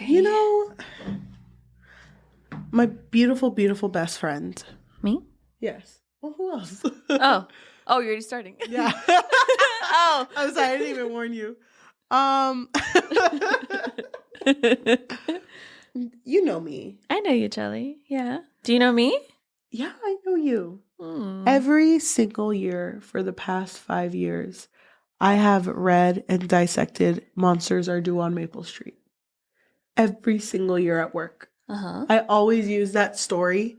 Okay. You know, my beautiful, beautiful best friend. Me? Yes. Well, who else? Oh, you're already starting. Yeah. Oh. I'm sorry, I didn't even warn you. You know me. I know you, Jelly. Yeah. Do you know me? Yeah, I know you. Every single year for the past 5 years, I have read and dissected Monsters Are Due on Maple Street. Every single year at work. Uh-huh. I always use that story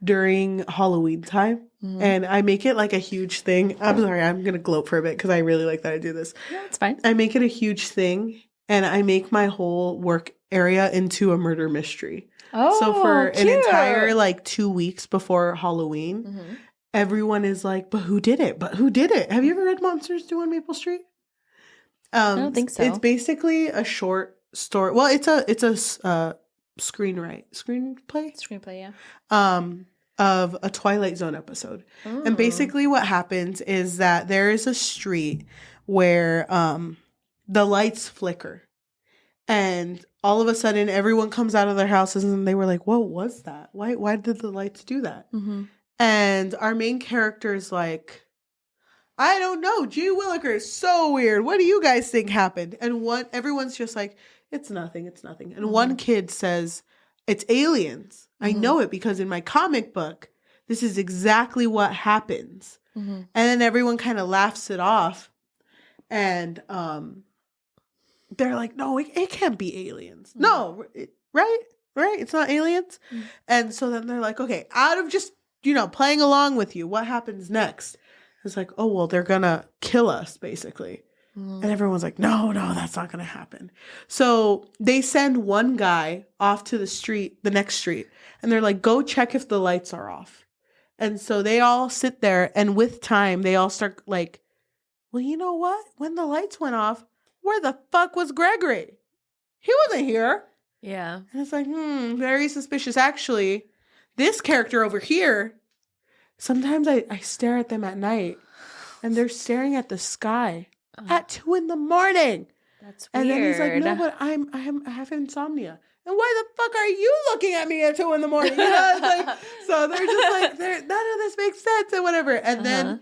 during Halloween time. Mm-hmm. And I make it like a huge thing. I'm sorry, I'm going to gloat for a bit because I really like that I do this. Yeah, it's fine. I make it a huge thing. And I make my whole work area into a murder mystery. Oh, so for cute. an entire 2 weeks before Halloween, everyone is like, but who did it? But who did it? Have you ever read Monsters Due on Maple Street? I don't think so. It's basically a short story. Well, it's a screenplay, yeah. Of a Twilight Zone episode. And basically what happens is that there is a street where the lights flicker. And all of a sudden, everyone comes out of their houses and they were like, what was that? Why did the lights do that? And our main character is like, I don't know. Gee Willikers, so weird. What do you guys think happened? And everyone's just like, it's nothing. It's nothing. And one kid says, it's aliens. I know it because in my comic book, this is exactly what happens. And then everyone kind of laughs it off. And they're like, no, it can't be aliens. No, right? It's not aliens. And so then they're like, okay, out of just, playing along with you, what happens next? It's like, oh, well, they're going to kill us, basically. And everyone's like, no, that's not going to happen. So they send one guy off to the next street. And they're like, go check if the lights are off. And so they all sit there. And with time, they all start like, well, you know what? When the lights went off, where the fuck was Gregory? He wasn't here. Yeah. And it's like, very suspicious. Actually, this character over here, sometimes I stare at them at night and they're staring at the sky at 2 a.m. That's weird. And then he's like, no, but I have insomnia. And why the fuck are you looking at me at 2 a.m? It's like, so they're just like, none of this makes sense and whatever. And then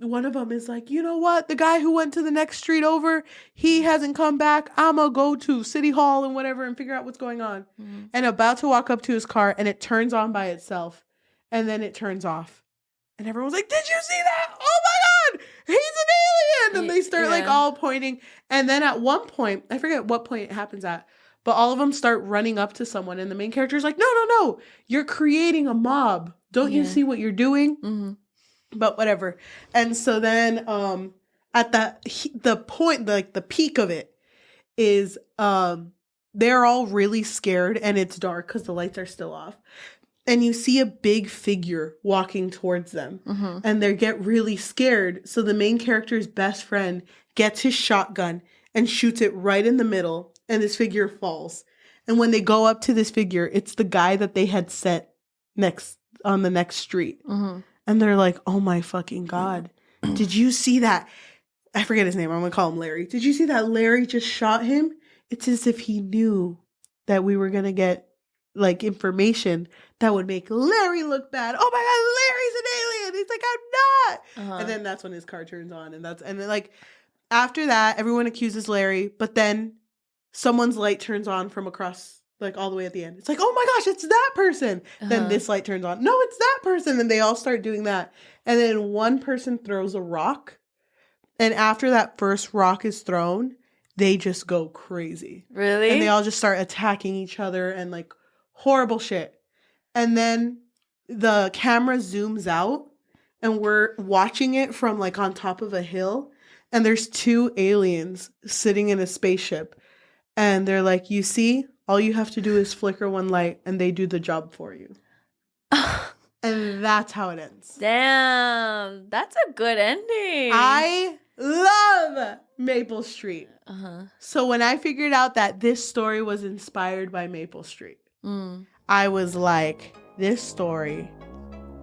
one of them is like, you know what? The guy who went to the next street over, he hasn't come back. I'm going to go to City Hall and whatever and figure out what's going on. And about to walk up to his car and it turns on by itself. And then it turns off. And everyone's like, did you see that? Oh my God, he's an alien. And they start all pointing. And then at one point, I forget what point it happens at, but all of them start running up to someone. And the main character is like, no, you're creating a mob. Don't you see what you're doing? But whatever. And so then at the point, like the peak of it is they're all really scared and it's dark because the lights are still off. And you see a big figure walking towards them. And they get really scared. So the main character's best friend gets his shotgun and shoots it right in the middle. And this figure falls. And when they go up to this figure, it's the guy that they had set on the next street. And they're like, oh my fucking God. Did you see that? I forget his name. I'm going to call him Larry. Did you see that Larry just shot him? It's as if he knew that we were going to get information that would make Larry look bad. Oh my God, Larry's an alien. He's like, I'm not. And then that's when his car turns on. And then after that, everyone accuses Larry. But then someone's light turns on from across, all the way at the end. It's like, oh my gosh, it's that person. Then this light turns on. No, it's that person. And they all start doing that. And then one person throws a rock. And after that first rock is thrown, they just go crazy. Really? And they all just start attacking each other and horrible shit. And then the camera zooms out and we're watching it from on top of a hill. And there's 2 aliens sitting in a spaceship. And they're like, you see, all you have to do is flicker one light and they do the job for you. And that's how it ends. Damn, that's a good ending. I love Maple Street. So when I figured out that this story was inspired by Maple Street, I was like, this story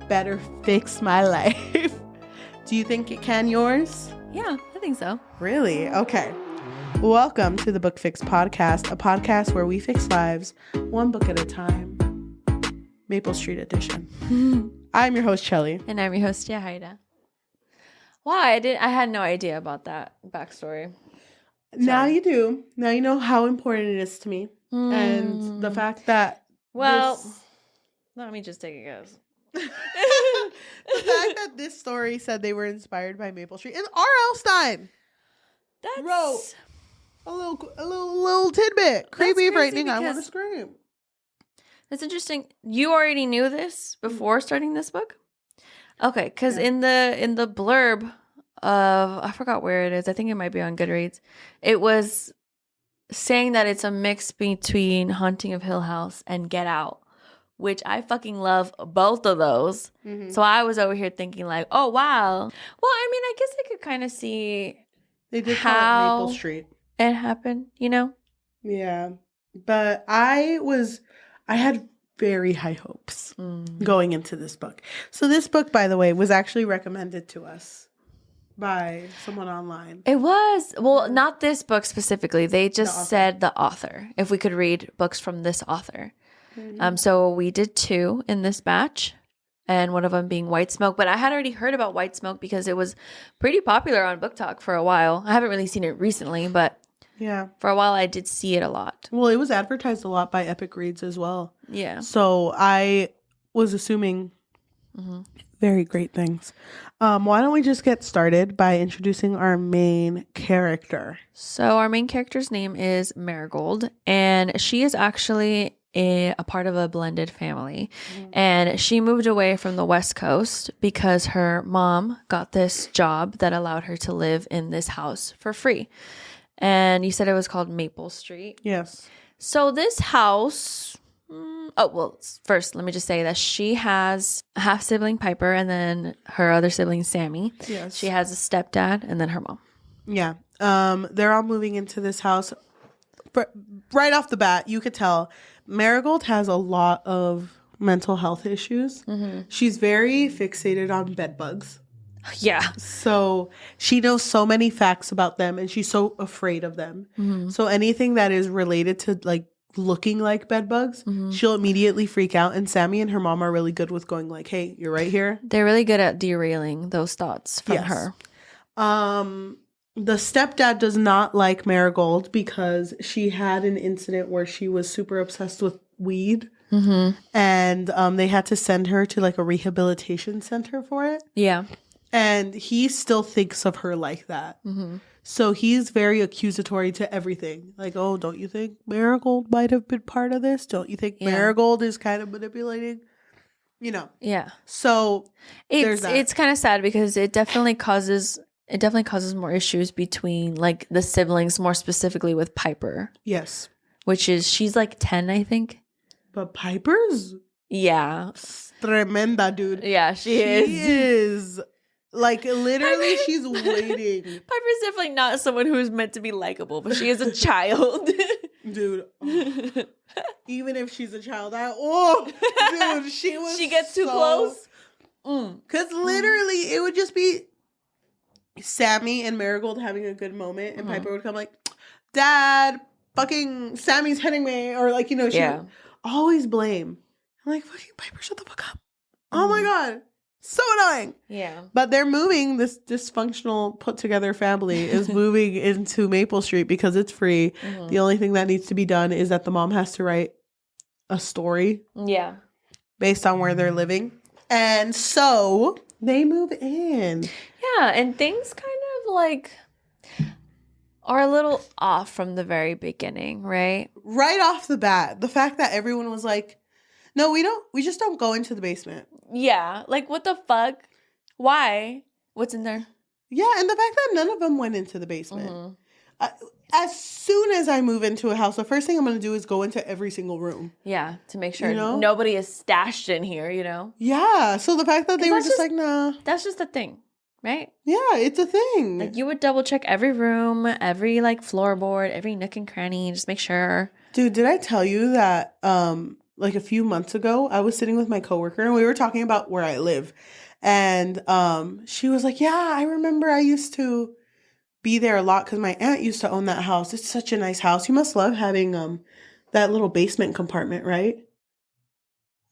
better fix my life. Do you think it can yours? Yeah, I think so. Really? Okay. Welcome to the Book Fix Podcast, a podcast where we fix lives one book at a time. Maple Street edition. I'm your host, Shelly. And I'm your host, Haida. Why? I had no idea about that backstory. Now you do. Now you know how important it is to me. And the fact that let me just take a guess. the fact that this story said they were inspired by Maple Street and R.L. Stein wrote a little tidbit. Creepy, frightening, I want to scream. That's interesting. You already knew this before starting this book? Okay, because in the blurb of, I forgot where it is. I think it might be on Goodreads. It was saying that it's a mix between Haunting of Hill House and Get Out, which I fucking love both of those. Mm-hmm. So I was over here thinking like, oh, wow. Well, I mean, I guess I could kind of see they did call it Maple Street. It happened, you know? Yeah. But I had very high hopes going into this book. So this book, by the way, was actually recommended to us by someone online. It was. Well, not this book specifically. They just said the author, if we could read books from this author. Mm-hmm. So we did 2 in this batch, and one of them being White Smoke. But I had already heard about White Smoke because it was pretty popular on Book Talk for a while. I haven't really seen it recently, but yeah, for a while I did see it a lot. Well, it was advertised a lot by Epic Reads as well. Yeah. So I was assuming very great things. Why don't we just get started by introducing our main character? So our main character's name is Marigold, and she is actually a part of a blended family. And she moved away from the West Coast because her mom got this job that allowed her to live in this house for free. And you said it was called Maple Street. Yes. So this house, first let me just say that she has a half sibling, Piper, and then her other sibling, Sammy. Yes. She has a stepdad and then her mom. Yeah. They're all moving into this house. Right off the bat, you could tell Marigold has a lot of mental health issues. Mm-hmm. She's very fixated on bed bugs. Yeah. So she knows so many facts about them and she's so afraid of them. Mm-hmm. So anything that is related to like looking like bed bugs, she'll immediately freak out. And Sammy and her mom are really good with going like, hey, you're right here. They're really good at derailing those thoughts from her. The stepdad does not like Marigold because she had an incident where she was super obsessed with weed. Mm-hmm. And they had to send her to like a rehabilitation center for it. Yeah. And he still thinks of her like that. Mm-hmm. So he's very accusatory to everything. Like, oh, don't you think Marigold might have been part of this? Don't you think Marigold is kind of manipulating? You know. Yeah. So it's kind of sad because it definitely causes more issues between like the siblings, more specifically with Piper. Yes. Which is, she's like 10, I think. But Piper's tremenda, dude. Yeah, she is. Like, literally, she's waiting. Piper's definitely not someone who is meant to be likable, but she is a child. Dude. Oh. Even if she's a child, dude, she gets too close. Because literally, it would just be Sammy and Marigold having a good moment, and Piper would come like, Dad, fucking Sammy's hitting me, or like, you know, she would always blame. I'm like, fucking Piper, shut the fuck up. Oh my God. So annoying. Yeah. But they're moving, this dysfunctional put together family is moving into Maple Street because it's free. Mm-hmm. The only thing that needs to be done is that the mom has to write a story. Yeah. Based on where they're living. And so they move in. Yeah. And things kind of like are a little off from the very beginning, right? Right off the bat. The fact that everyone was like, no, we just don't go into the basement. Yeah. Like, what the fuck? Why? What's in there? Yeah, and the fact that none of them went into the basement. Mm-hmm. As soon as I move into a house, the first thing I'm going to do is go into every single room. Yeah, to make sure nobody is stashed in here, you know? Yeah, so the fact that they were just like, nah. That's just a thing, right? Yeah, it's a thing. Like, you would double check every room, every, like, floorboard, every nook and cranny, just make sure. Dude, did I tell you that... like a few months ago, I was sitting with my coworker and we were talking about where I live. And she was like, yeah, I remember I used to be there a lot because my aunt used to own that house. It's such a nice house. You must love having that little basement compartment, right?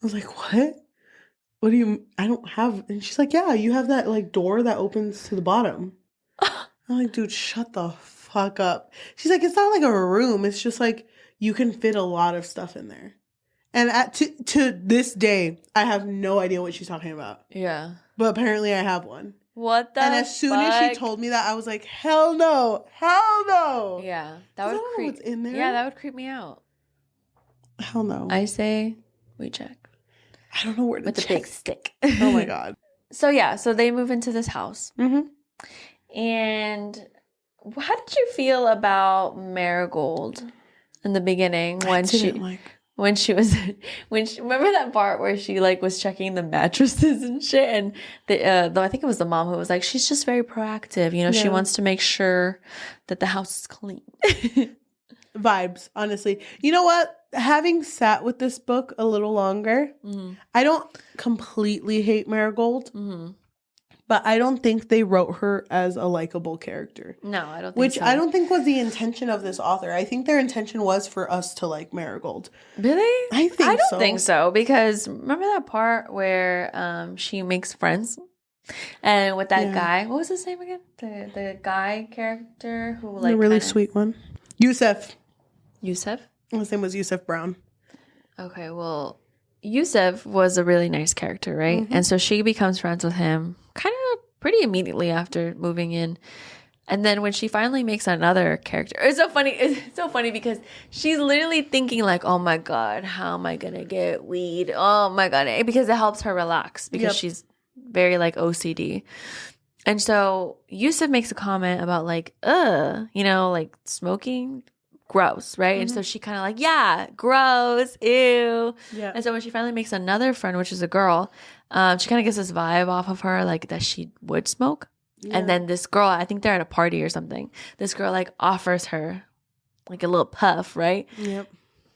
I was like, what? What do you, I don't have, and she's like, yeah, you have that like door that opens to the bottom. I'm like, dude, shut the fuck up. She's like, it's not like a room. It's just like you can fit a lot of stuff in there. And to this day, I have no idea what she's talking about. Yeah. But apparently I have one. What the And as soon as she told me that, I was like, hell no. Hell no. Yeah. That would creep. What's in there. Yeah, that would creep me out. Hell no. I say we check. I don't know where to with check. the big stick. Oh my God. So yeah, so they move into this house. Mm-hmm. And how did you feel about Marigold in the beginning when remember that part where she like was checking the mattresses and shit, and though I think it was the mom who was like, she's just very proactive, you know, she wants to make sure that the house is clean. Vibes, honestly. You know what? Having sat with this book a little longer, I don't completely hate Marigold, but I don't think they wrote her as a likable character. No, I don't think Which so. I don't think was the intention of this author. I think their intention was for us to like Marigold. Really? I don't think so, because remember that part where she makes friends? And with that guy, what was his name again? The guy character who like the really sweet one. Yusef. His name was Yusef Brown. Okay, well, Yusef was a really nice character, right? And so she becomes friends with him kind of pretty immediately after moving in. And then when she finally makes another character, it's so funny. It's so funny because she's literally thinking like, oh my God, how am I going to get weed? Oh my God. Because it helps her relax because she's very like OCD. And so Yusef makes a comment about like, you know, like smoking, gross, right? And so she kind of like, yeah, gross, ew. Yeah. And so when she finally makes another friend, which is a girl, she kind of gets this vibe off of her, like that she would smoke. Yeah. And then this girl, I think they're at a party or something. This girl like offers her like a little puff, right? Yep.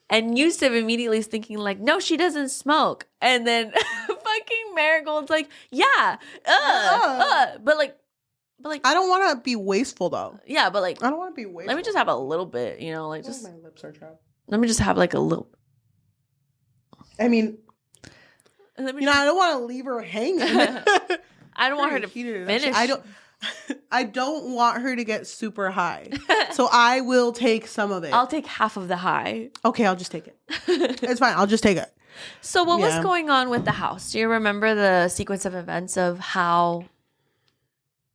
And Yusuf immediately is thinking like, no, she doesn't smoke. And then fucking Marigold's like, yeah, but like, I don't want to be wasteful though. Yeah, but like, I don't want to be wasteful. Let me just have a little bit, you know, like just. My lips are chapped. Let me just have like a little. I mean, I don't want to leave her hanging. I don't want her to finish. I don't want her to get super high. So I will take some of it. I'll take half of the high. Okay, I'll just take it. It's fine. I'll just take it. So what was going on with the house? Do you remember the sequence of events of how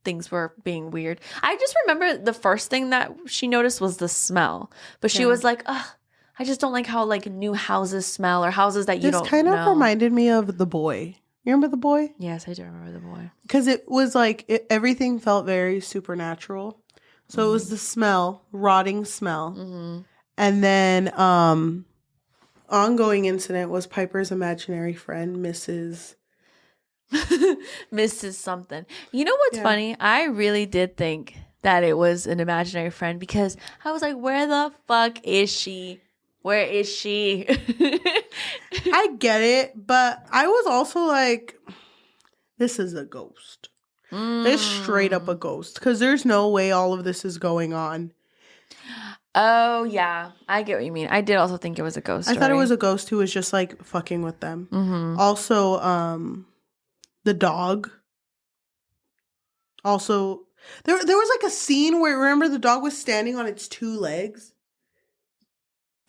things were being weird? I just remember the first thing that she noticed was the smell. But she was like, ugh, I just don't like how like new houses smell or houses that you don't know. This kind of reminded me of The Boy. You remember The Boy? Yes, I do remember The Boy. Because it was like, everything felt very supernatural. So it was the smell, rotting smell. Mm-hmm. And then ongoing incident was Piper's imaginary friend, Mrs. something. You know what's funny? I really did think that it was an imaginary friend because I was like, where the fuck is she? Where is she? I get it, but I was also like, this is a ghost. It's straight up a ghost because there's no way all of this is going on. Oh, yeah. I get what you mean. I did also think it was a ghost story. I thought it was a ghost who was just like fucking with them. Mm-hmm. Also, the dog. Also, there was like a scene where, remember, the dog was standing on its two legs?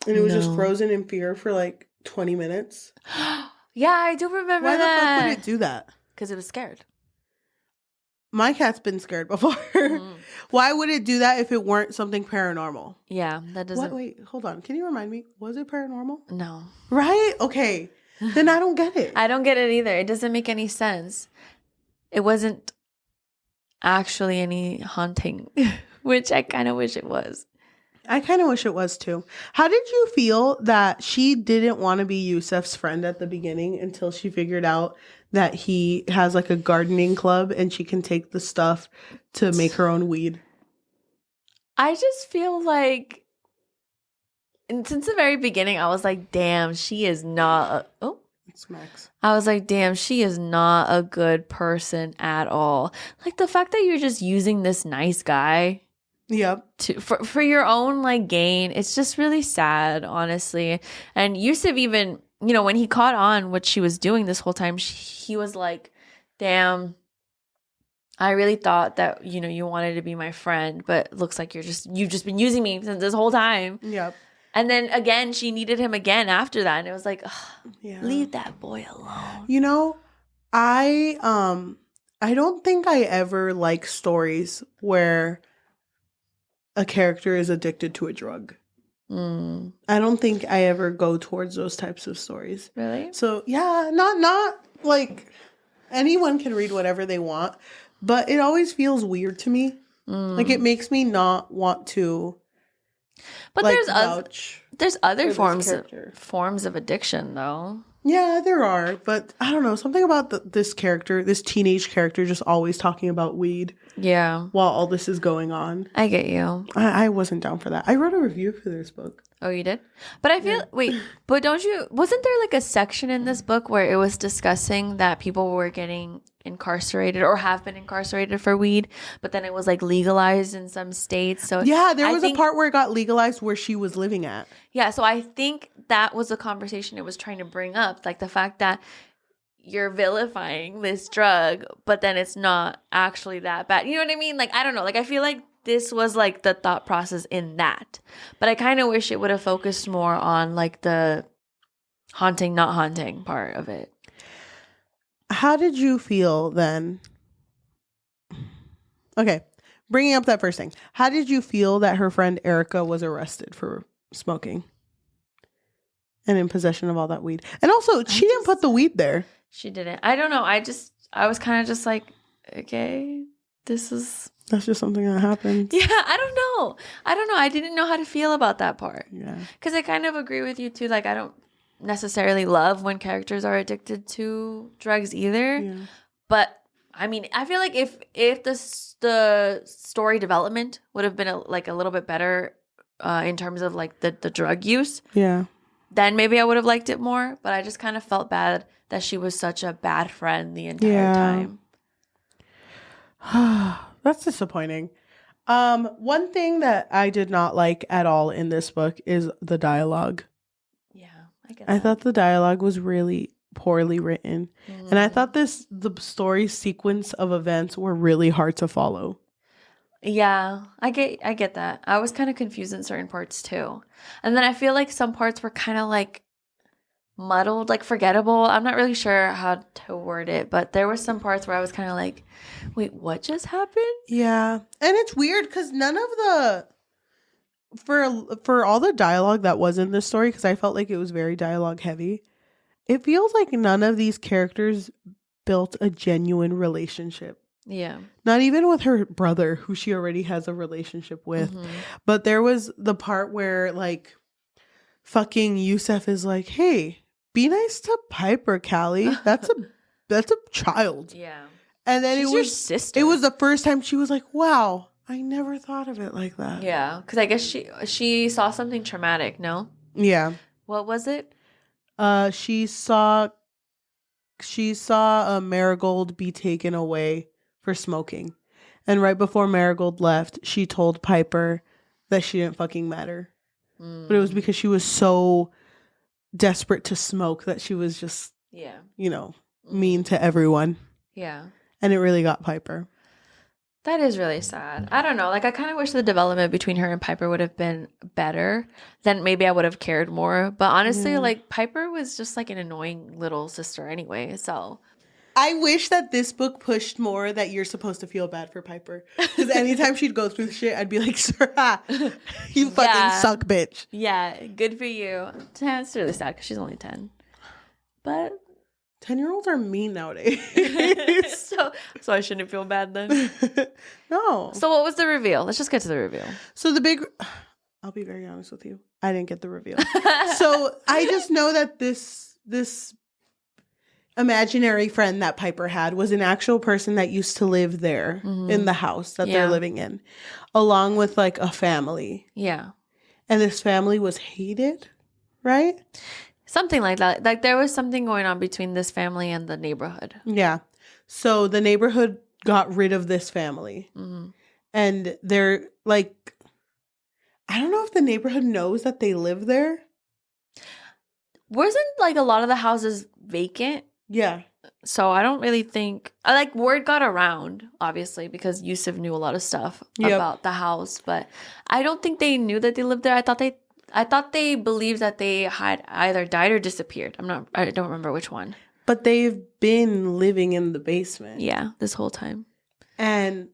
And it was just frozen in fear for like 20 minutes. Yeah, I do remember that. Why the fuck would it do that? Because it was scared. My cat's been scared before. Why would it do that if it weren't something paranormal? Yeah, that doesn't... Wait, hold on. Can you remind me? Was it paranormal? No. Right? Okay. Then I don't get it. I don't get it either. It doesn't make any sense. It wasn't actually any haunting, which I kind of wish it was. I kind of wish it was too. How did you feel that she didn't want to be Yusef's friend at the beginning until she figured out that he has like a gardening club and she can take the stuff to make her own weed? I just feel like, and since the very beginning, I was like, damn, she is not it's Max. I was like, damn, she is not a good person at all. Like the fact that you're just using this nice guy Yep. For your own like gain. It's just really sad, honestly. And Yusuf even, you know, when he caught on what she was doing this whole time, he was like, damn, I really thought that, you know, you wanted to be my friend, but it looks like you've just been using me since this whole time. Yep. And then again, she needed him again after that. And it was like, Yeah. leave that boy alone. You know, I don't think I ever like stories where a character is addicted to a drug. I don't think I ever go towards those types of stories. Really? So yeah, not like anyone can read whatever they want, but it always feels weird to me. Like it makes me not want to. But like, there's other forms character. of addiction though. Yeah, there are, but I don't know, something about this character, this teenage character, just always talking about weed. Yeah. While all this is going on. I get you. I wasn't down for that. I wrote a review for this book. Oh, you did? But I feel, but wasn't there like a section in this book where it was discussing that people were getting incarcerated or have been incarcerated for weed, but then it was like legalized in some states? So yeah, there was a part where it got legalized where she was living at. Yeah, so I think that was a conversation it was trying to bring up, like the fact that you're vilifying this drug, but then it's not actually that bad. You know what I mean? Like, I don't know. Like, I feel like this was like the thought process in that. But I kind of wish it would have focused more on like the haunting, not haunting part of it. How did you feel then? Okay, bringing up that first thing. How did you feel that her friend Erica was arrested for smoking and in possession of all that weed? And also, she didn't put the weed there. She didn't. I don't know. I was kind of just like, okay, that's just something that happens. Yeah, I don't know. I didn't know how to feel about that part. Yeah. Because I kind of agree with you too. Like, I don't necessarily love when characters are addicted to drugs either. Yeah. But I mean, I feel like if the story development would have been a little bit better in terms of like the drug use. Yeah. Then maybe I would have liked it more. But I just kind of felt bad that she was such a bad friend the entire time. That's disappointing. One thing that I did not like at all in this book is the dialogue. Yeah, I get that. I thought the dialogue was really poorly written. And I thought the story sequence of events were really hard to follow. Yeah, I get that. I was kind of confused in certain parts too. And then I feel like some parts were kind of like muddled, like forgettable. I'm not really sure how to word it, but there were some parts where I was kind of like, wait, what just happened? Yeah. And it's weird because none of the for all the dialogue that was in this story, because I felt like it was very dialogue heavy, it feels like none of these characters built a genuine relationship. Yeah. Not even with her brother, who she already has a relationship with. Mm-hmm. But there was the part where like fucking Yusuf is like, hey, be nice to Piper, Callie. That's a child. Yeah. And then She's your sister. It was the first time she was like, wow, I never thought of it like that. Yeah. Because I guess she saw something traumatic, no? Yeah. What was it? She saw Marigold be taken away for smoking. And right before Marigold left, she told Piper that she didn't fucking matter. But it was because she was so desperate to smoke that she was just, mean to everyone. Yeah. And it really got Piper. That is really sad. I don't know. Like, I kind of wish the development between her and Piper would have been better. Then maybe I would have cared more. But honestly, like, Piper was just like an annoying little sister anyway. So I wish that this book pushed more that you're supposed to feel bad for Piper. Because anytime she'd go through shit, I'd be like, Sarah, you fucking suck, bitch. Yeah, good for you. It's really sad because she's only 10. But 10-year-olds are mean nowadays. so I shouldn't feel bad then? No. So what was the reveal? Let's just get to the reveal. So I'll be very honest with you. I didn't get the reveal. So I just know that this imaginary friend that Piper had was an actual person that used to live there in the house that they're living in, along with like a family. Yeah. And this family was hated, right? Something like that. Like there was something going on between this family and the neighborhood. Yeah. So the neighborhood got rid of this family. Mm-hmm. And they're like, I don't know if the neighborhood knows that they live there. Wasn't like a lot of the houses vacant? Yeah. So I don't really think like word got around, obviously, because Yusuf knew a lot of stuff about the house, but I don't think they knew that they lived there. I thought they believed that they had either died or disappeared. I don't remember which one. But they've been living in the basement. Yeah, this whole time. And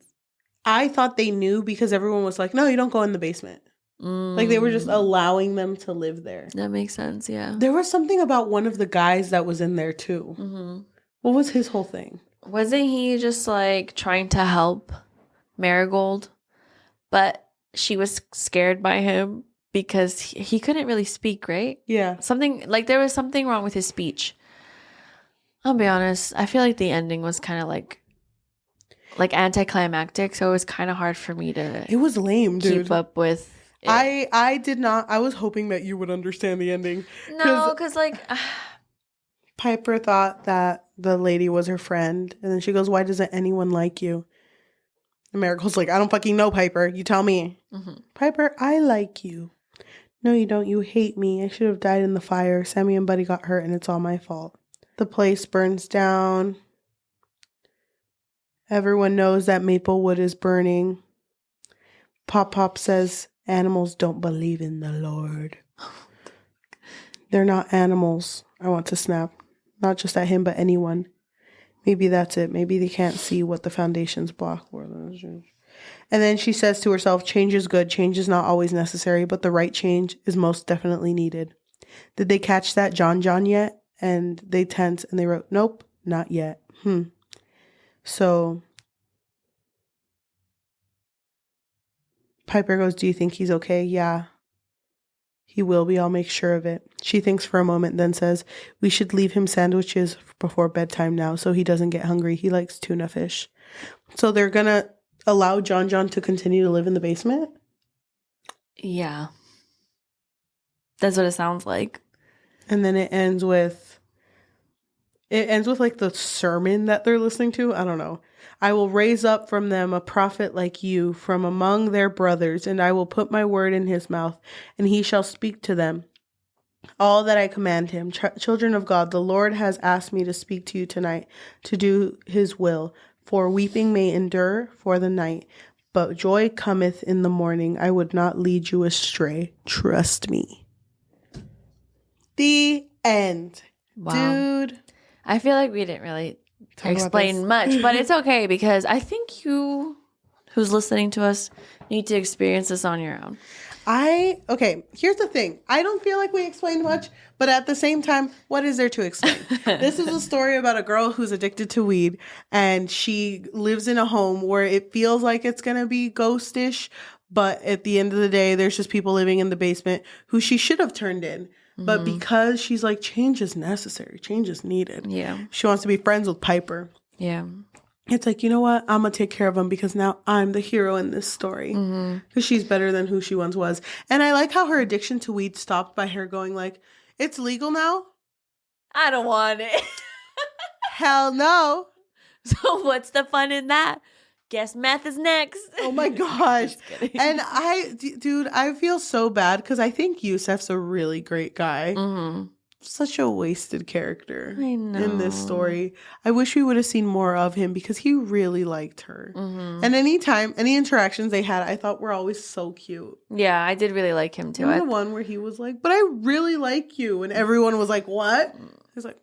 I thought they knew because everyone was like, no, you don't go in the basement. Like they were just allowing them to live there. That makes sense, yeah. There was something about one of the guys that was in there too. Mm-hmm. What was his whole thing? Wasn't he just like trying to help Marigold? But she was scared by him because he couldn't really speak, right? Yeah. There was something wrong with his speech. I'll be honest. I feel like the ending was kind of like anticlimactic, so it was kind of hard for me to. It was lame, dude. Keep up with. I did not. I was hoping that you would understand the ending. No, because like Piper thought that the lady was her friend, and then she goes, "Why doesn't anyone like you?" And Marigold's like, "I don't fucking know, Piper. You tell me." Mm-hmm. Piper, I like you. No, you don't. You hate me. I should have died in the fire. Sammy and Buddy got hurt, and it's all my fault. The place burns down. Everyone knows that Maplewood is burning. Pop says, animals don't believe in the Lord. They're not animals. I want to snap. Not just at him, but anyone. Maybe that's it. Maybe they can't see what the foundations block. And then she says to herself, change is good. Change is not always necessary, but the right change is most definitely needed. Did they catch that John yet? And they tense and they wrote, nope, not yet. So Piper goes, do you think he's okay? Yeah, he will be. I'll make sure of it. She thinks for a moment, then says, we should leave him sandwiches before bedtime now so he doesn't get hungry. He likes tuna fish. So they're going to allow John to continue to live in the basement? Yeah. That's what it sounds like. And then it ends with like the sermon that they're listening to. I don't know. I will raise up from them a prophet like you from among their brothers, and I will put my word in his mouth, and he shall speak to them all that I command him. Children of God, the Lord has asked me to speak to you tonight to do his will. For weeping may endure for the night, but joy cometh in the morning. I would not lead you astray. Trust me. The end. Wow. Dude. I feel like we didn't really explain much, but it's okay because I think you, who's listening to us, need to experience this on your own. Okay, here's the thing. I don't feel like we explained much, but at the same time, what is there to explain? This is a story about a girl who's addicted to weed, and she lives in a home where it feels like it's going to be ghostish, but at the end of the day, there's just people living in the basement who she should have turned in. But because she's like, change is necessary, change is needed. Yeah. She wants to be friends with Piper. Yeah. It's like, you know what? I'm going to take care of him because now I'm the hero in this story. Because she's better than who she once was. And I like how her addiction to weed stopped by her going like, it's legal now? I don't want it. Hell no. So what's the fun in that? Guess meth is next. Oh my gosh. And I feel so bad because I think Yusef's a really great guy. Such a wasted character in this story. I wish we would have seen more of him because he really liked her. And any interactions they had, I thought were always so cute. Yeah, I did really like him too. The one where he was like, but I really like you. And everyone was like, what? He's like,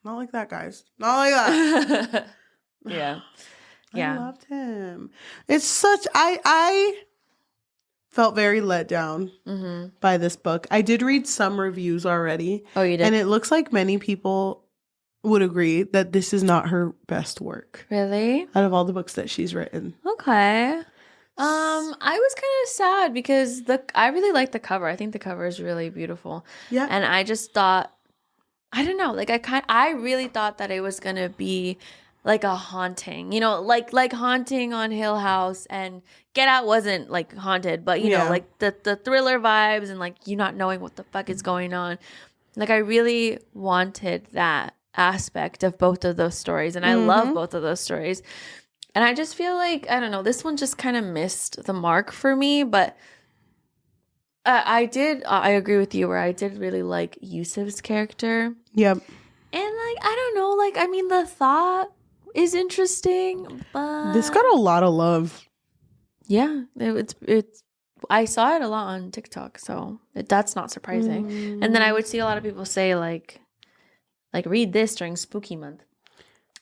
not like that, guys. Not like that. Yeah. I loved him. It's such, I felt very let down by this book. I did read some reviews already. Oh, you did? And it looks like many people would agree that this is not her best work. Really? Out of all the books that she's written. Okay. I was kind of sad because I really like the cover. I think the cover is really beautiful. Yeah. And I just thought, I don't know, like I really thought that it was going to be like a haunting, you know, like Haunting on Hill House, and Get Out wasn't like haunted, but you know, like the thriller vibes and like you not knowing what the fuck is going on. Like I really wanted that aspect of both of those stories, and I love both of those stories. And I just feel like, I don't know, this one just kind of missed the mark for me, but I agree with you where I did really like Yusuf's character. Yep. And like, I don't know, like, I mean, the thought is interesting, but This got a lot of love. yeah, it's I saw it a lot on TikTok, so that's not surprising. And then I would see a lot of people say like read this during spooky month.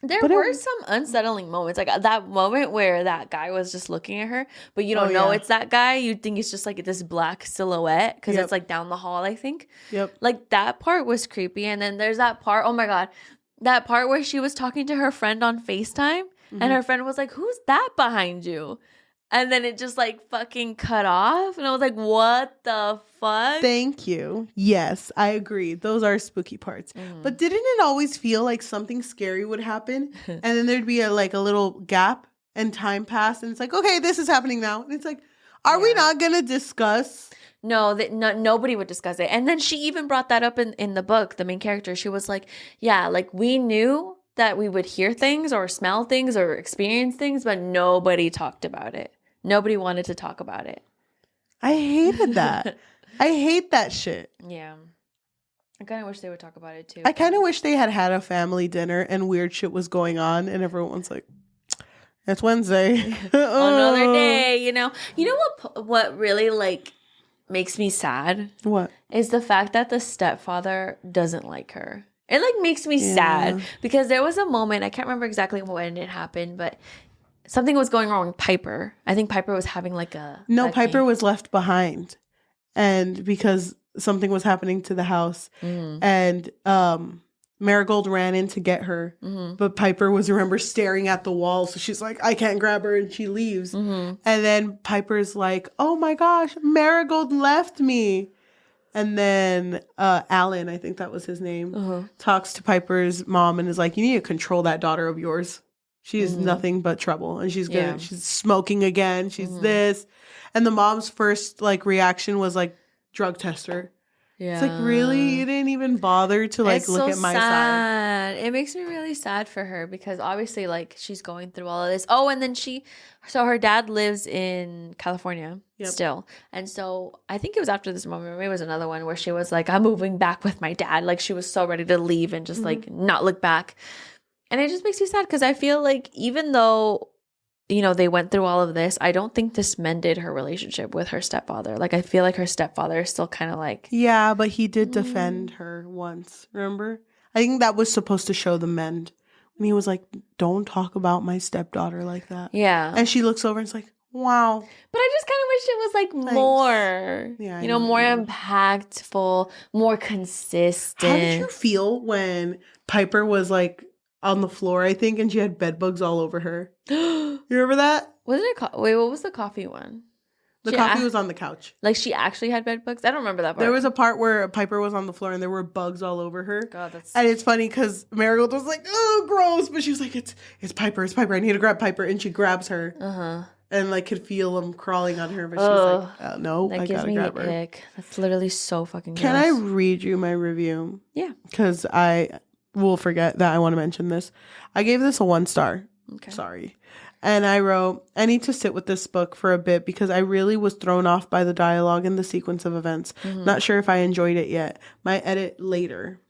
There were some unsettling moments, like that moment where that guy was just looking at her, but you don't know it's that guy. You think it's just like this black silhouette because it's like down the hall, I think. Yep. Like that part was creepy. And then there's that part, oh my God, that part where she was talking to her friend on FaceTime and her friend was like, who's that behind you? And then it just like fucking cut off. And I was like, what the fuck? Thank you. Yes, I agree. Those are spooky parts. But didn't it always feel like something scary would happen? And then there'd be a little gap and time passed. And it's like, okay, this is happening now. And it's like, are we not going to discuss? No, nobody would discuss it. And then she even brought that up in the book, the main character. She was like, yeah, like we knew that we would hear things or smell things or experience things, but nobody talked about it. Nobody wanted to talk about it. I hated that. I hate that shit. Yeah. I kind of wish they would talk about it too. I kind of wish they had a family dinner and weird shit was going on and everyone's like, it's Wednesday. Another day, you know. You know what really like makes me sad? What? Is the fact that the stepfather doesn't like her. It like makes me sad because there was a moment, I can't remember exactly when it happened, but something was going wrong with Piper. I think Piper was having like a... No, Piper was left behind. And because something was happening to the house. And Marigold ran in to get her. But Piper was, remember, staring at the wall. So she's like, I can't grab her. And she leaves. And then Piper's like, oh my gosh, Marigold left me. And then Alan, I think that was his name, talks to Piper's mom and is like, you need to control that daughter of yours. She is nothing but trouble. And she's she's smoking again. She's this. And the mom's first reaction was like, drug test her. Yeah. It's like, really? You didn't even bother to look at my side. It makes me really sad for her because obviously she's going through all of this. Oh, and then her dad lives in California still. And so I think it was after this moment, maybe it was another one where she was like, I'm moving back with my dad. Like she was so ready to leave and just not look back. And it just makes me sad because I feel like even though, they went through all of this, I don't think this mended her relationship with her stepfather. Like, I feel like her stepfather is still kind of like... Yeah, but he did defend her once, remember? I think that was supposed to show the mend. When he was like, don't talk about my stepdaughter like that. Yeah. And she looks over and is like, wow. But I just kind of wish it was more, more impactful, more consistent. How did you feel when Piper was on the floor, I think, and she had bed bugs all over her? You remember that? Wasn't it? Wait, what was the coffee one? The coffee was on the couch. Like she actually had bed bugs? I don't remember that part. There was a part where Piper was on the floor and there were bugs all over her. God, that's... And it's funny because Marigold was like, oh, gross. But she was like, it's Piper, it's Piper. I need to grab Piper. And she grabs her. And could feel them crawling on her. But she's like, oh, no, I gotta grab her. Ick. That's literally so fucking gross. Can I read you my review? Yeah. Because I will forget that I want to mention this. I gave this a 1 star. Okay. Sorry. And I wrote, I need to sit with this book for a bit because I really was thrown off by the dialogue and the sequence of events. Not sure if I enjoyed it yet. Might edit later.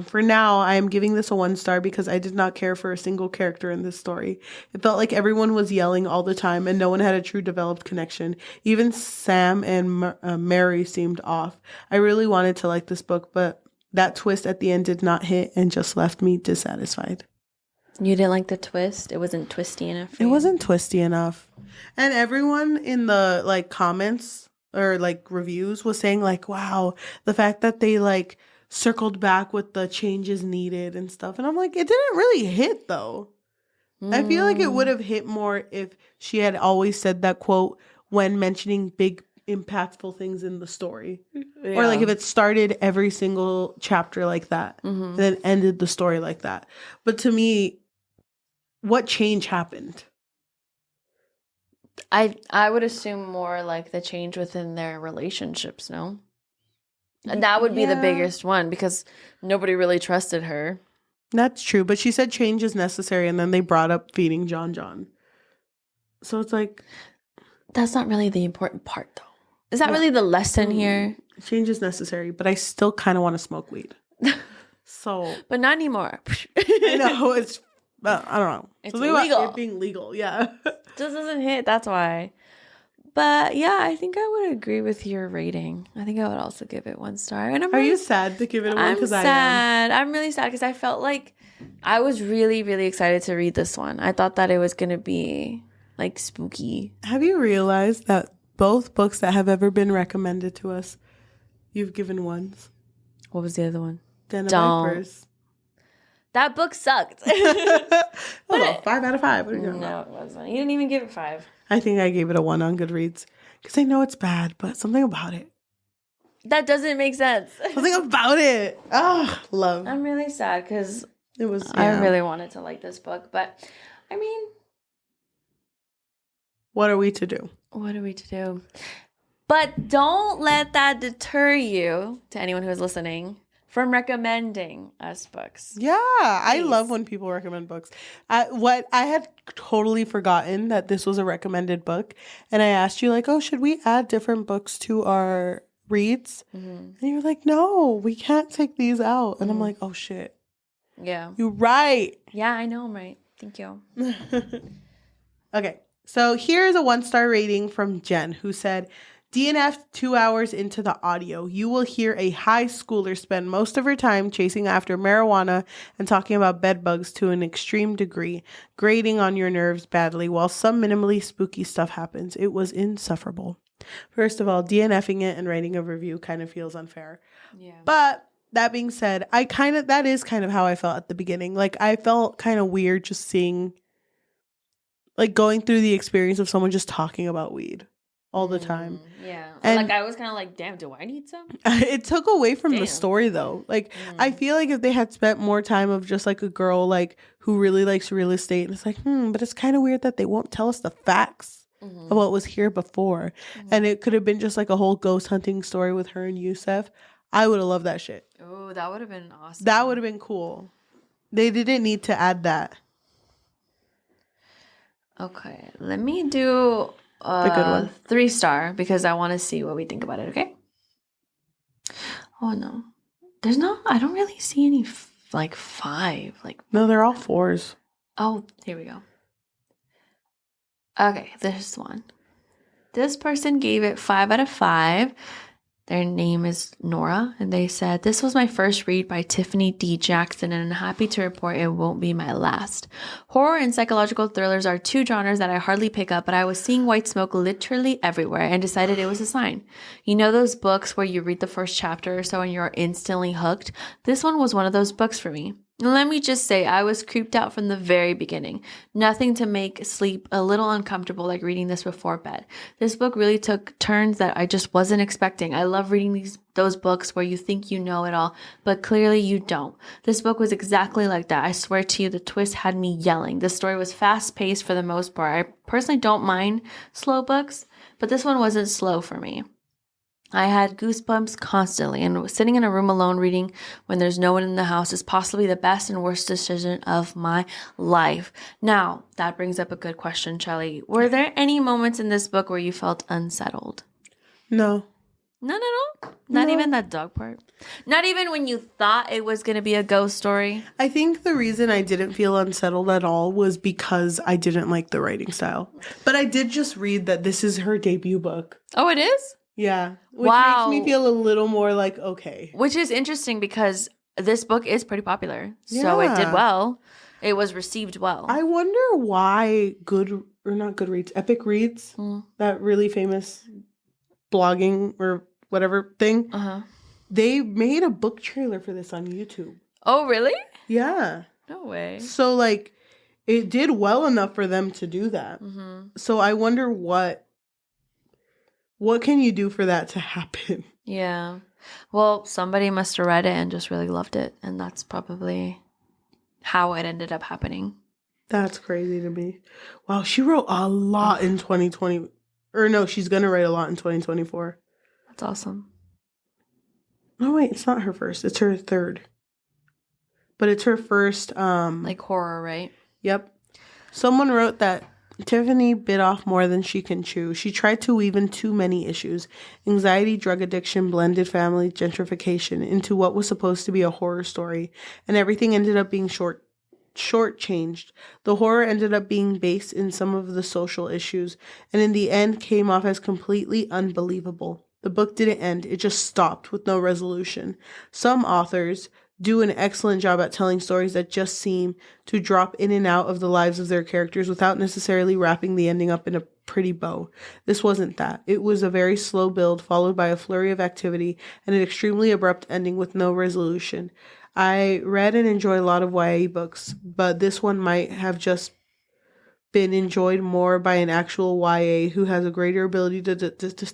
For now, I am giving this a 1 star because I did not care for a single character in this story. It felt like everyone was yelling all the time and no one had a true developed connection. Even Sam and Mary seemed off. I really wanted to like this book, but that twist at the end did not hit and just left me dissatisfied. You didn't like the twist? It wasn't twisty enough? It wasn't twisty enough. And everyone in the comments or reviews was saying wow, the fact that they circled back with the changes needed and stuff. And I'm like, it didn't really hit though. I feel like it would have hit more if she had always said that quote when mentioning big impactful things in the story. Yeah. Or if it started every single chapter like that and then ended the story like that. But to me, what change happened? I would assume more the change within their relationships, no? And that would be the biggest one because nobody really trusted her. That's true. But she said change is necessary and then they brought up feeding John. So it's like, that's not really the important part, though. Is that really the lesson here? Change is necessary, but I still kind of want to smoke weed. So, but not anymore. I know it's, I don't know. It's Something illegal. about it being legal, yeah. Just doesn't hit. That's why. But yeah, I think I would agree with your rating. I think I would also give it 1 star. And Are you sad to give it a 1? I'm sad. I'm really sad because I felt like I was really, really excited to read this one. I thought that it was going to be like spooky. Have you realized that both books that have ever been recommended to us, you've given 1s? What was the other one? Den of Vipers. That book sucked. Oh, 5 out of 5. What are you talking about? No, it wasn't. You didn't even give it 5. I think I gave it a 1 on Goodreads because I know it's bad, but something about it. That doesn't make sense. Something about it. Oh, love. I'm really sad because It was. I really wanted to like this book, but I mean, what are we to do? what are we to do? But don't let that deter you, to anyone who is listening, from recommending us books. Yeah, I love when people recommend books. I had totally forgotten that this was a recommended book, and I asked you like, "Oh, should we add different books to our reads?" And you were like, "No, we can't take these out." And I'm like, "Oh shit, Yeah. you're right." Yeah, I know I'm right. Thank you. Okay, so here's a 1-star rating from Jen, who said, DNF 2 hours into the audio. You will hear a high schooler spend most of her time chasing after marijuana and talking about bed bugs to an extreme degree, grating on your nerves badly while some minimally spooky stuff happens. It was insufferable. First of all, DNFing it and writing a review kind of feels unfair. Yeah. But that being said, that is kind of how I felt at the beginning. Like, I felt kind of weird just seeing, like, going through the experience of someone just talking about weed all the time. Yeah. And like, I was kind of like, damn, do I need some? it took away from the story, though. Like, I feel like if they had spent more time of just, like, a girl, like, who really likes real estate, and it's like, but it's kind of weird that they won't tell us the facts of what was here before. And it could have been just, like, a whole ghost hunting story with her and Yusef. I would have loved that shit. Oh, that would have been awesome. That would have been cool. They didn't need to add that. Okay, let me do The good one. 3-star because I want to see what we think about it, okay? Oh, no. I don't really see any, 5. No, they're all 4s. Oh, here we go. Okay, this one. This person gave it 5 out of 5. Their name is Nora, and they said, "This was my first read by Tiffany D. Jackson, and I'm happy to report it won't be my last. Horror and psychological thrillers are 2 genres that I hardly pick up, but I was seeing white smoke literally everywhere and decided it was a sign. You know those books where you read the first chapter or so and you're instantly hooked? This one was one of those books for me. Let me just say, I was creeped out from the very beginning. Nothing to make sleep a little uncomfortable like reading this before bed. This book really took turns that I just wasn't expecting. I love reading those books where you think you know it all, but clearly you don't. This book was exactly like that. I swear to you, the twist had me yelling. The story was fast-paced for the most part. I personally don't mind slow books, but this one wasn't slow for me. I had goosebumps constantly, and sitting in a room alone reading when there's no one in the house is possibly the best and worst decision of my life." Now, that brings up a good question, Shelly. Were there any moments in this book where you felt unsettled? No. None at all? Not even that dog part? Not even when you thought it was going to be a ghost story? I think the reason I didn't feel unsettled at all was because I didn't like the writing style. But I did just read that this is her debut book. Oh, it is? Yeah. Which Wow. makes me feel a little more like, okay. Which is interesting because this book is pretty popular. So it did Yeah. well. It was received well. I wonder why Epic Reads, that really famous blogging or whatever thing, they made a book trailer for this on YouTube. Oh, really? Yeah. No way. So, like, it did well enough for them to do that. So I wonder what can you do for that to happen? Yeah. Well, somebody must have read it and just really loved it. And that's probably how it ended up happening. That's crazy to me. Wow, she wrote a lot in 2020. Or no, she's going to write a lot in 2024. That's awesome. No, wait, it's not her first. It's her third. But it's her first. Like horror, right? Yep. Someone wrote that Tiffany bit off more than she can chew. She tried to weave in too many issues: anxiety, drug addiction, blended family, gentrification, into what was supposed to be a horror story, and everything ended up being shortchanged. The horror ended up being based in some of the social issues, and in the end came off as completely unbelievable. The book didn't end, it just stopped with no resolution. Some authors do an excellent job at telling stories that just seem to drop in and out of the lives of their characters without necessarily wrapping the ending up in a pretty bow. This wasn't that. It was a very slow build followed by a flurry of activity and an extremely abrupt ending with no resolution. I read and enjoy a lot of YA books, but this one might have just been enjoyed more by an actual YA who has a greater ability to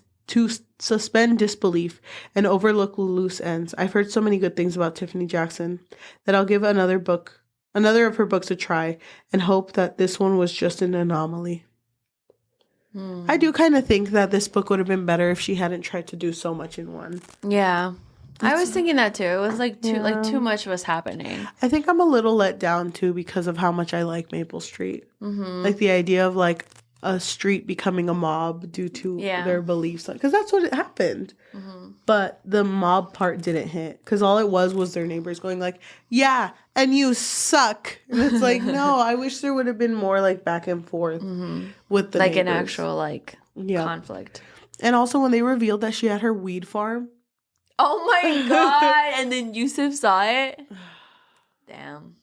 suspend disbelief and overlook loose ends. I've heard so many good things about Tiffany Jackson that I'll give another of her books a try and hope that this one was just an anomaly. I do kind of think that this book would have been better if she hadn't tried to do so much in one. Yeah. I was thinking that too. It was too much was happening. I think I'm a little let down too because of how much I like Maple Street. Mm-hmm. Like the idea of like a street becoming a mob due to their beliefs, because that's what happened. Mm-hmm. But the mob part didn't hit because all it was their neighbors going like, yeah, and you suck. And it's like, no, I wish there would have been more like back and forth with the like neighbors. An actual conflict. And also when they revealed that she had her weed farm. Oh my god! And then Yusuf saw it. Damn.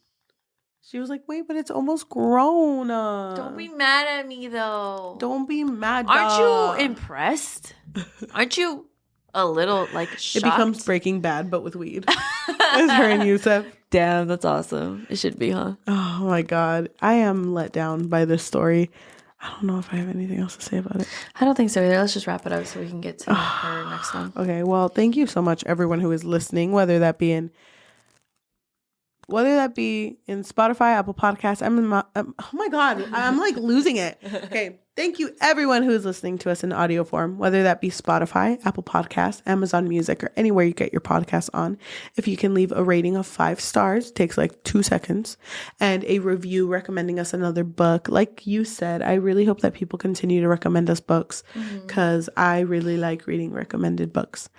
She was like, wait, but it's almost grown. Don't be mad at me, though. Don't be mad. Aren't you impressed? Aren't you a little, shocked? It becomes Breaking Bad, but with weed. It's her and Yusuf. Damn, that's awesome. It should be, huh? Oh, my God. I am let down by this story. I don't know if I have anything else to say about it. I don't think so either. Let's just wrap it up so we can get to her next one. Okay, well, thank you so much, everyone who is listening, whether that be in Spotify, Apple Podcasts. Oh my God, I'm like losing it. Okay. Thank you everyone who is listening to us in audio form, whether that be Spotify, Apple Podcasts, Amazon Music, or anywhere you get your podcasts on. If you can leave a rating of 5 stars, takes like 2 seconds, and a review recommending us another book. Like you said, I really hope that people continue to recommend us books because I really like reading recommended books.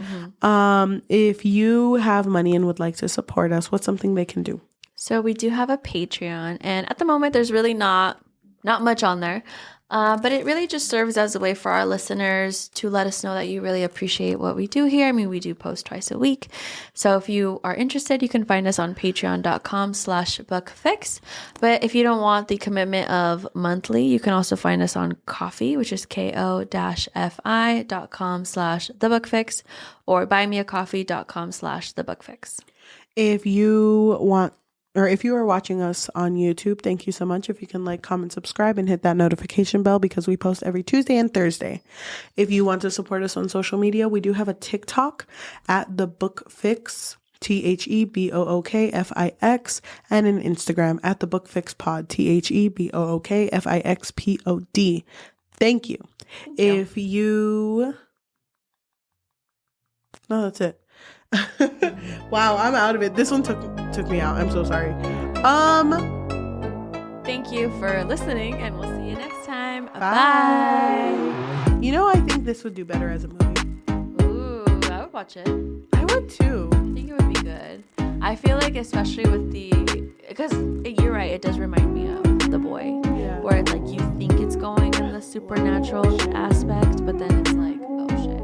If you have money and would like to support us, what's something they can do? So we do have a Patreon, and at the moment there's really not much on there. But it really just serves as a way for our listeners to let us know that you really appreciate what we do here. I mean, we do post twice a week. So if you are interested, you can find us on patreon.com/bookfix. But if you don't want the commitment of monthly, you can also find us on Ko-fi, which is ko-fi.com/thebookfix, or buymeacoffee.com/thebookfix. If you are watching us on YouTube, thank you so much. If you can like, comment, subscribe, and hit that notification bell because we post every Tuesday and Thursday. If you want to support us on social media, we do have a TikTok at The Book Fix, THEBOOKFIX, and an Instagram at The Book Fix Pod, THEBOOKFIXPOD. Thank you. No, that's it. Wow, I'm out of it. This one took me out. I'm so sorry. Thank you for listening, and we'll see you next time. Bye. You know, I think this would do better as a movie. Ooh, I would watch it. I would too. I think it would be good. I feel like, especially with because you're right, it does remind me of The Boy, where it's like you think it's going in the supernatural aspect, but then it's like, oh shit,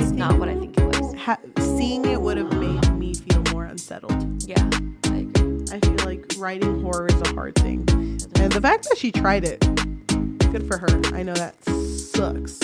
it's not what I think it was. Seeing it would have made me feel more unsettled. Yeah, I agree. I feel like writing horror is a hard thing. And the fact that she tried it, good for her. I know that sucks.